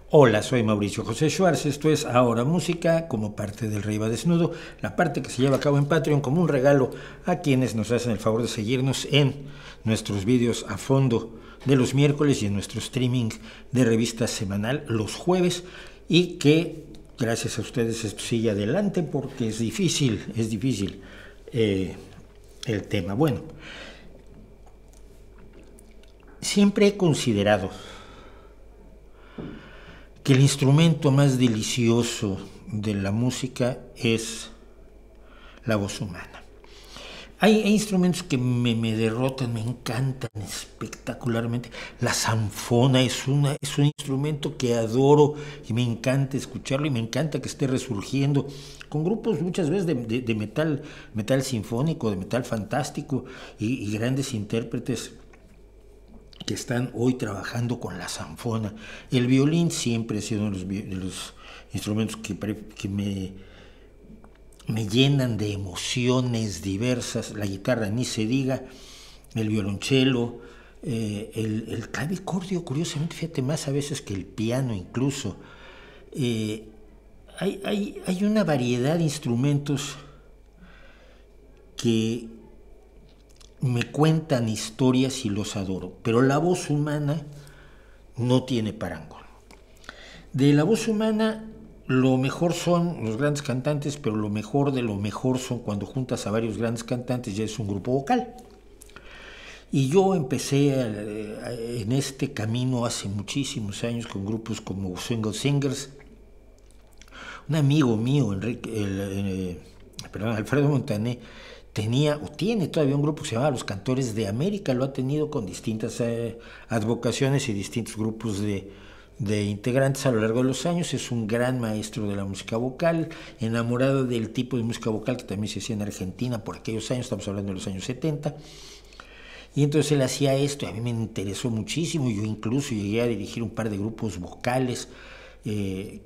Hola, soy Mauricio José Schwartz, esto es Ahora Música, como parte del Rey va Desnudo, la parte que se lleva a cabo en Patreon como un regalo a quienes nos hacen el favor de seguirnos en nuestros vídeos a fondo de los miércoles y en nuestro streaming de revista semanal los jueves, y que gracias a ustedes esto sigue adelante porque es difícil el tema. Bueno, siempre he considerado que el instrumento más delicioso de la música es la voz humana. Hay instrumentos que me derrotan, me encantan espectacularmente. La zanfona es un instrumento que adoro y me encanta escucharlo y me encanta que esté resurgiendo con grupos muchas veces de metal sinfónico, de metal fantástico y grandes intérpretes que están hoy trabajando con la zanfona. El violín siempre ha sido uno de los instrumentos que me llenan de emociones diversas. La guitarra ni se diga, el violonchelo, el clavicordio, curiosamente, fíjate, más a veces que el piano incluso. Hay una variedad de instrumentos que me cuentan historias y los adoro, pero la voz humana no tiene parangón. De la voz humana, lo mejor son los grandes cantantes, pero lo mejor de lo mejor son cuando juntas a varios grandes cantantes, ya es un grupo vocal. Y yo empecé en este camino hace muchísimos años con grupos como Swingle Singers. Un amigo mío, Alfredo Montané, tenía o tiene todavía un grupo que se llama Los Cantores de América, lo ha tenido con distintas advocaciones y distintos grupos de integrantes a lo largo de los años. Es un gran maestro de la música vocal, enamorado del tipo de música vocal que también se hacía en Argentina por aquellos años, estamos hablando de los años 70. Y entonces él hacía esto, y a mí me interesó muchísimo. Yo incluso llegué a dirigir un par de grupos vocales que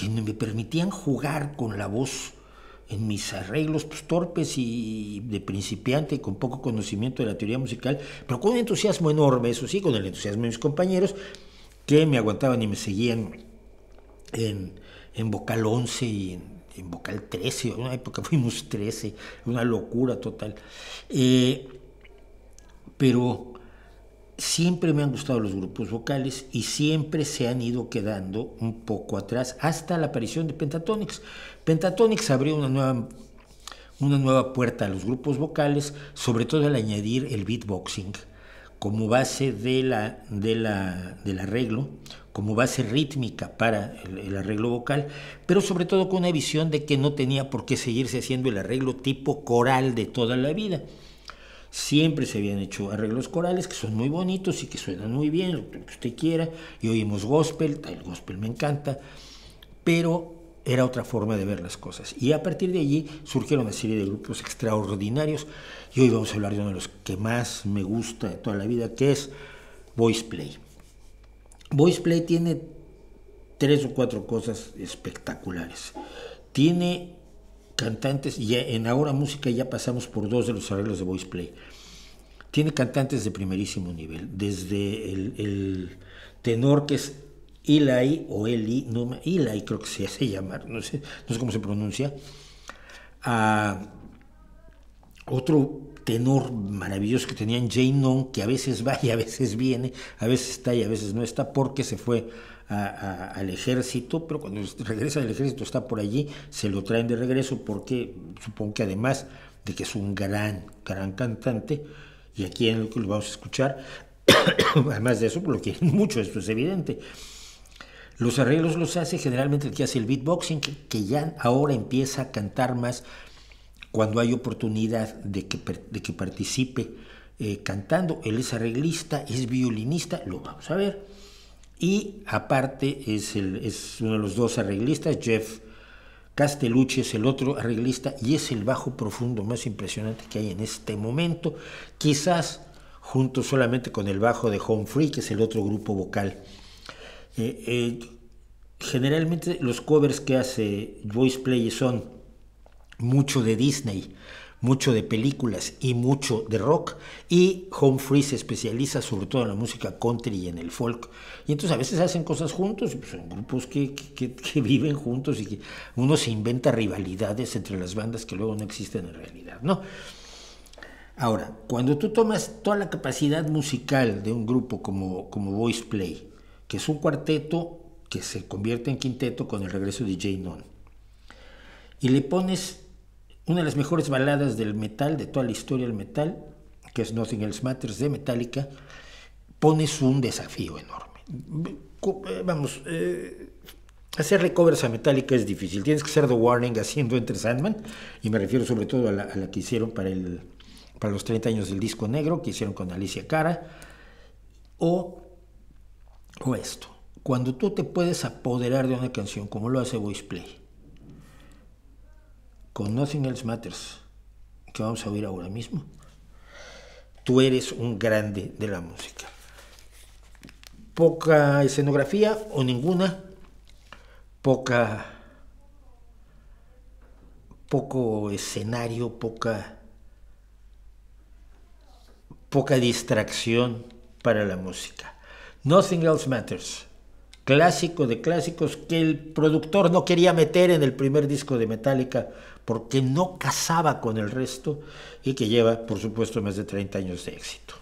me permitían jugar con la voz en mis arreglos, pues, torpes y de principiante y con poco conocimiento de la teoría musical, pero con un entusiasmo enorme, eso sí, con el entusiasmo de mis compañeros, que me aguantaban y me seguían en vocal 11 y en vocal 13, en una época fuimos 13, una locura total. Pero siempre me han gustado los grupos vocales y siempre se han ido quedando un poco atrás hasta la aparición de Pentatonix. Pentatonix abrió una nueva puerta a los grupos vocales, sobre todo al añadir el beatboxing como base del arreglo, como base rítmica para el arreglo vocal, pero sobre todo con una visión de que no tenía por qué seguirse haciendo el arreglo tipo coral de toda la vida. Siempre se habían hecho arreglos corales que son muy bonitos y que suenan muy bien, lo que usted quiera, y oímos gospel, el gospel me encanta, pero era otra forma de ver las cosas. Y a partir de allí surgieron una serie de grupos extraordinarios, y hoy vamos a hablar de uno de los que más me gusta de toda la vida, que es Voice Play. Voice Play tiene 3 o 4 cosas espectaculares. Tiene cantantes, y en Ahora Música ya pasamos por 2 de los arreglos de Voice Play. Tiene cantantes de primerísimo nivel, desde el tenor, que es Eli o Eli, no, Eli creo que se hace llamar, no sé cómo se pronuncia, a otro tenor maravilloso que tenían, Jane Non, que a veces va y a veces viene, a veces está y a veces no está, porque se fue al ejército, pero cuando regresa del ejército está por allí, se lo traen de regreso porque supongo que además de que es un gran cantante, y aquí en lo que lo vamos a escuchar, además de eso, por lo que mucho, esto es evidente. Los arreglos los hace generalmente el que hace el beatboxing, que ya ahora empieza a cantar más cuando hay oportunidad de que participe cantando. Él es arreglista, es violinista, lo vamos a ver. Y aparte es uno de los 2 arreglistas. Jeff Castellucci es el otro arreglista y es el bajo profundo más impresionante que hay en este momento, quizás junto solamente con el bajo de Home Free, que es el otro grupo vocal. Generalmente los covers que hace Voice Play son mucho de Disney, mucho de películas y mucho de rock, y Humphrey se especializa sobre todo en la música country y en el folk, y entonces a veces hacen cosas juntos, pues son grupos que viven juntos y que uno se inventa rivalidades entre las bandas que luego no existen en realidad, ¿no? Ahora, cuando tú tomas toda la capacidad musical de un grupo como Voice Play, que es un cuarteto que se convierte en quinteto con el regreso de Jay Non, y le pones una de las mejores baladas del metal, de toda la historia del metal, que es Nothing Else Matters de Metallica, pones un desafío enorme. Vamos, hacerle covers a Metallica es difícil. Tienes que ser The Warning haciendo Enter Sandman, y me refiero sobre todo a la que hicieron para los 30 años del disco negro, que hicieron con Alicia Cara, o esto. Cuando tú te puedes apoderar de una canción, como lo hace Voice Play, con Nothing Else Matters, que vamos a oír ahora mismo, tú eres un grande de la música. Poca escenografía o ninguna, poco escenario, poca distracción para la música. Nothing Else Matters, clásico de clásicos que el productor no quería meter en el primer disco de Metallica porque no casaba con el resto, y que lleva, por supuesto, más de 30 años de éxito.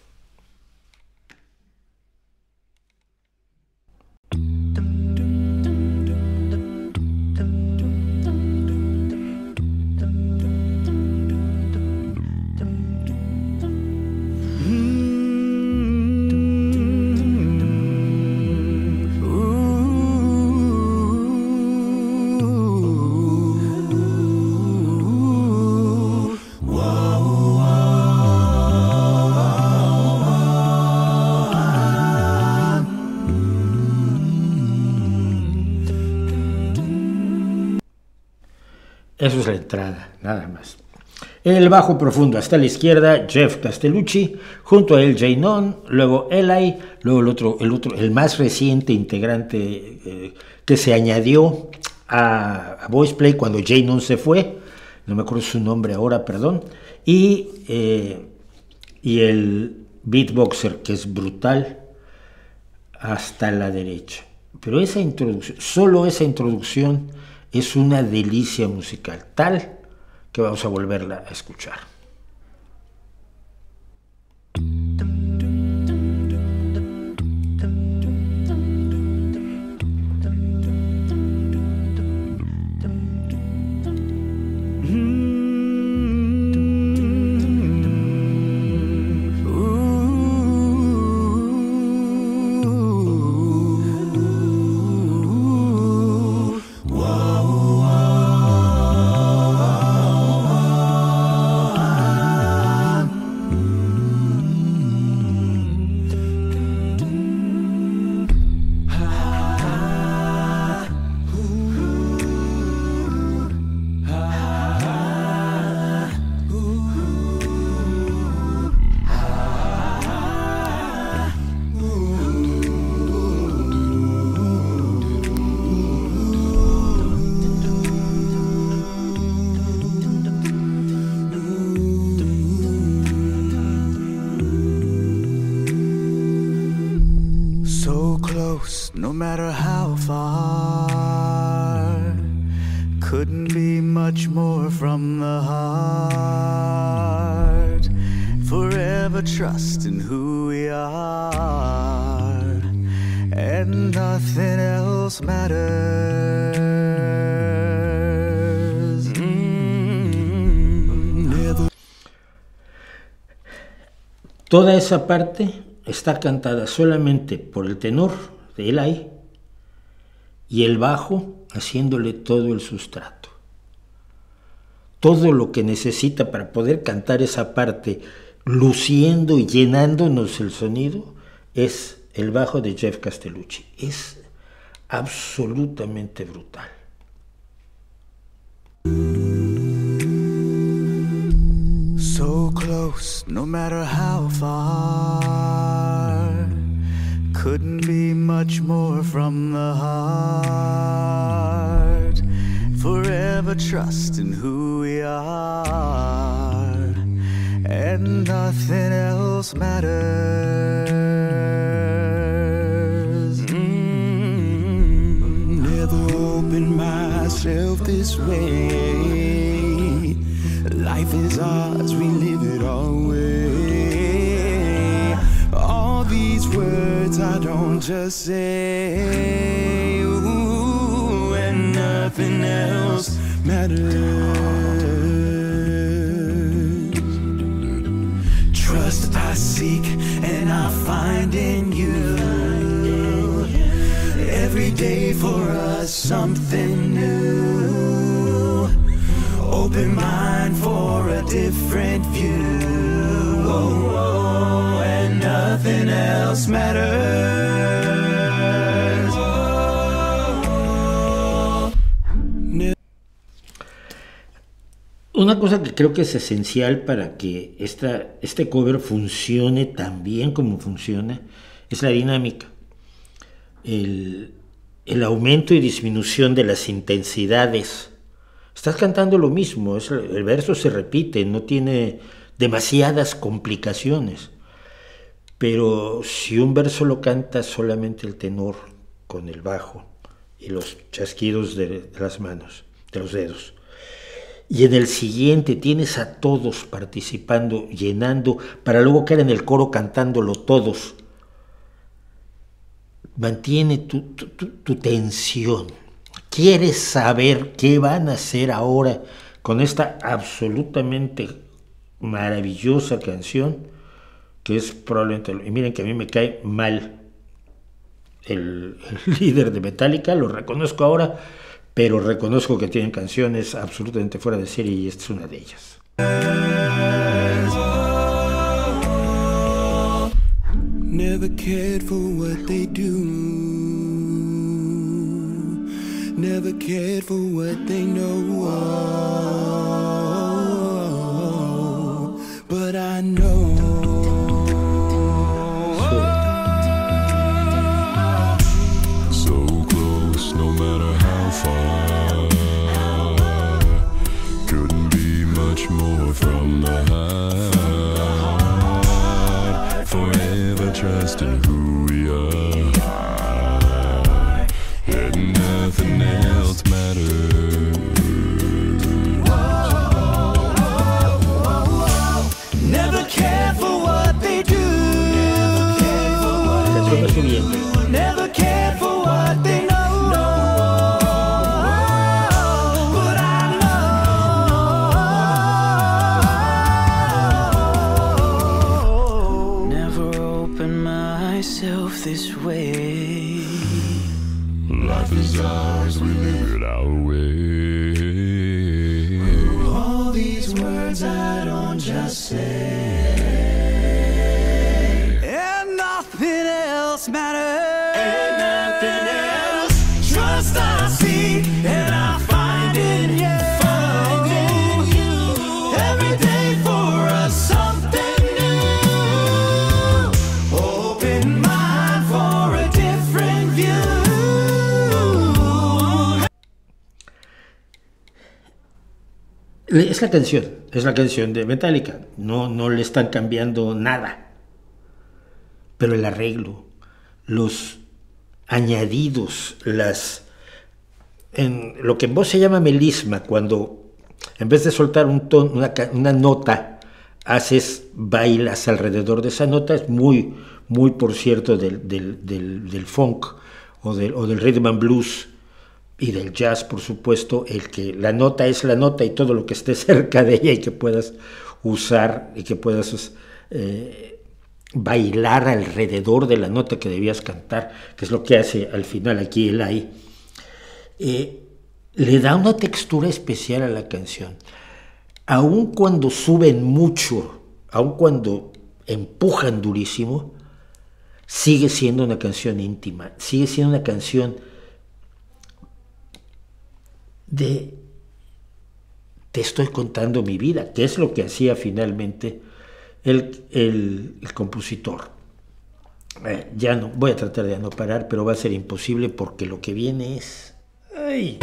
Eso es la entrada, nada más. En el bajo profundo, hasta la izquierda, Jeff Castellucci, junto a él Jay Non, luego Eli, luego el más reciente integrante que se añadió a Voice Play cuando Jay Non se fue, no me acuerdo su nombre ahora, perdón, y el beatboxer, que es brutal, hasta la derecha. Pero esa introducción, solo esa introducción, es una delicia musical, tal que vamos a volverla a escuchar. No matter how far, couldn't be much more from the heart. Forever trusting who we are, and nothing else matters. Never. Toda esa parte está cantada solamente por el tenor de Eli y el bajo haciéndole todo el sustrato. Todo lo que necesita para poder cantar esa parte, luciendo y llenándonos el sonido, es el bajo de Jeff Castellucci. Es absolutamente brutal. So close, no matter how far, couldn't be much more from the heart. Forever trusting who we are, nothing else matters. Never opened myself this way. Life is ours, we live it our way. All these words I don't just say, ooh, and nothing else matters. Trust I seek and I find in you. Every day for us something new. Open mind for a different view. Oh, oh, and nothing else matters. Oh, Una cosa que creo que es esencial para que este cover funcione tan bien como funciona es la dinámica. El aumento y disminución de las intensidades. Estás cantando lo mismo, el verso se repite, no tiene demasiadas complicaciones. Pero si un verso lo canta solamente el tenor con el bajo y los chasquidos de las manos, de los dedos, y en el siguiente tienes a todos participando, llenando, para luego caer en el coro cantándolo todos, mantiene tu tensión. ¿Quieres saber qué van a hacer ahora con esta absolutamente maravillosa canción? Que es probablemente... Y miren que a mí me cae mal el líder de Metallica, lo reconozco ahora, pero reconozco que tienen canciones absolutamente fuera de serie y esta es una de ellas. Never cared for what they do. Never cared for what they know. But I know. So close, no matter how far. Couldn't be much more from the heart. Forever trusting who we are. And nothing else matters. Never care for what they do. Never care for what they know. But I know. Never open myself this way. Life is ours, we live it our way. All these words I don't just say. And nothing else matters. And nothing else. Trust I see and I find in you. Find in you. Every day for us something new. Open mind for a different view. Es la canción de Metallica, no le están cambiando nada, pero el arreglo, los añadidos, en lo que en voz se llama melisma, cuando en vez de soltar un tono, una nota, bailas alrededor de esa nota, es muy, muy por cierto del funk o del rhythm and blues y del jazz, por supuesto, el que la nota es la nota y todo lo que esté cerca de ella y que puedas usar y que puedas bailar alrededor de la nota que debías cantar, que es lo que hace al final aquí Eli, le da una textura especial a la canción. Aun cuando suben mucho, aun cuando empujan durísimo, sigue siendo una canción íntima, sigue siendo una canción te estoy contando mi vida, que es lo que hacía finalmente el compositor. Ya no, voy a tratar de no parar, pero va a ser imposible porque lo que viene es... ¡Ay!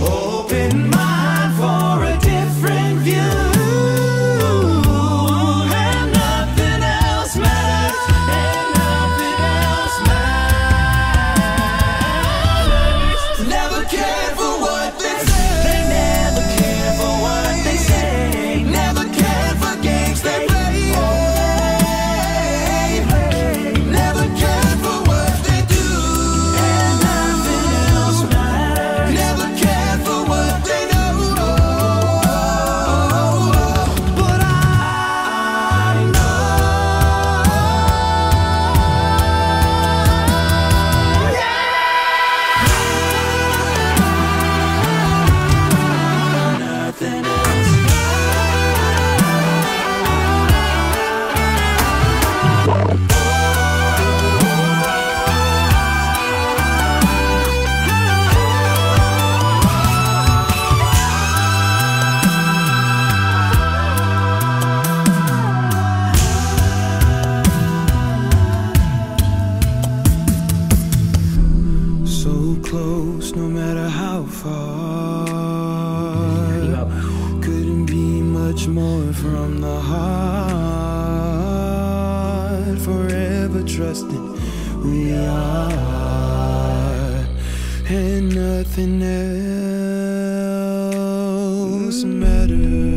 Open mind for a different trust in who we are, and nothing else matters.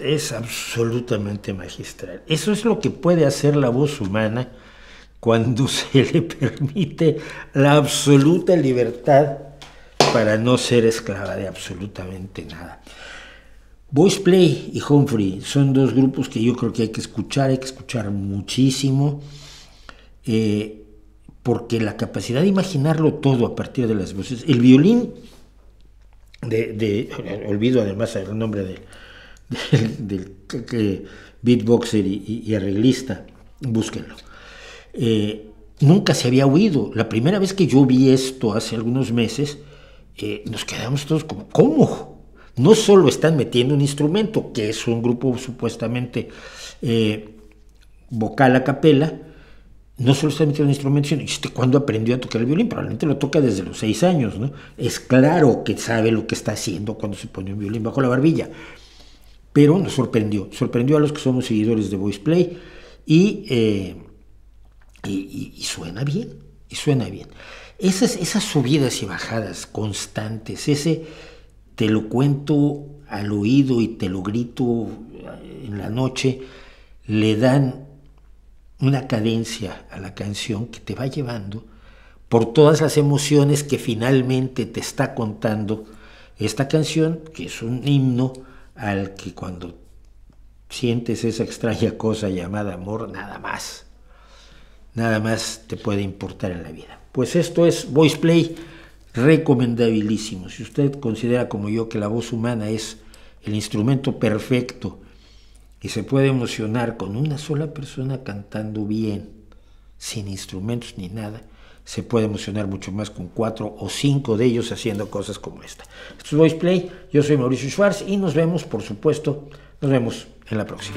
Es absolutamente magistral. Eso es lo que puede hacer la voz humana cuando se le permite la absoluta libertad para no ser esclava de absolutamente nada. Voice Play y Humphrey son dos grupos que yo creo que hay que escuchar muchísimo, porque la capacidad de imaginarlo todo a partir de las voces, el violín olvido además el nombre del beatboxer y arreglista, búsquenlo. Nunca se había oído. La primera vez que yo vi esto hace algunos meses, nos quedamos todos como, ¿cómo? No solo están metiendo un instrumento, que es un grupo supuestamente vocal a capela, no solo están metiendo un instrumento, sino ¿cuándo aprendió a tocar el violín? Probablemente lo toca desde los 6 años, ¿no? Es claro que sabe lo que está haciendo cuando se pone un violín bajo la barbilla. Pero nos sorprendió a los que somos seguidores de Voice Play y suena bien, Esas subidas y bajadas constantes, ese te lo cuento al oído y te lo grito en la noche, le dan una cadencia a la canción que te va llevando por todas las emociones que finalmente te está contando esta canción, que es un himno al que cuando sientes esa extraña cosa llamada amor, nada más te puede importar en la vida. Pues esto es Voice Play, recomendabilísimo. Si usted considera como yo que la voz humana es el instrumento perfecto y se puede emocionar con una sola persona cantando bien, sin instrumentos ni nada, se puede emocionar mucho más con 4 o 5 de ellos haciendo cosas como esta. Esto es Voice Play, yo soy Mauricio Schwartz y nos vemos, por supuesto, en la próxima.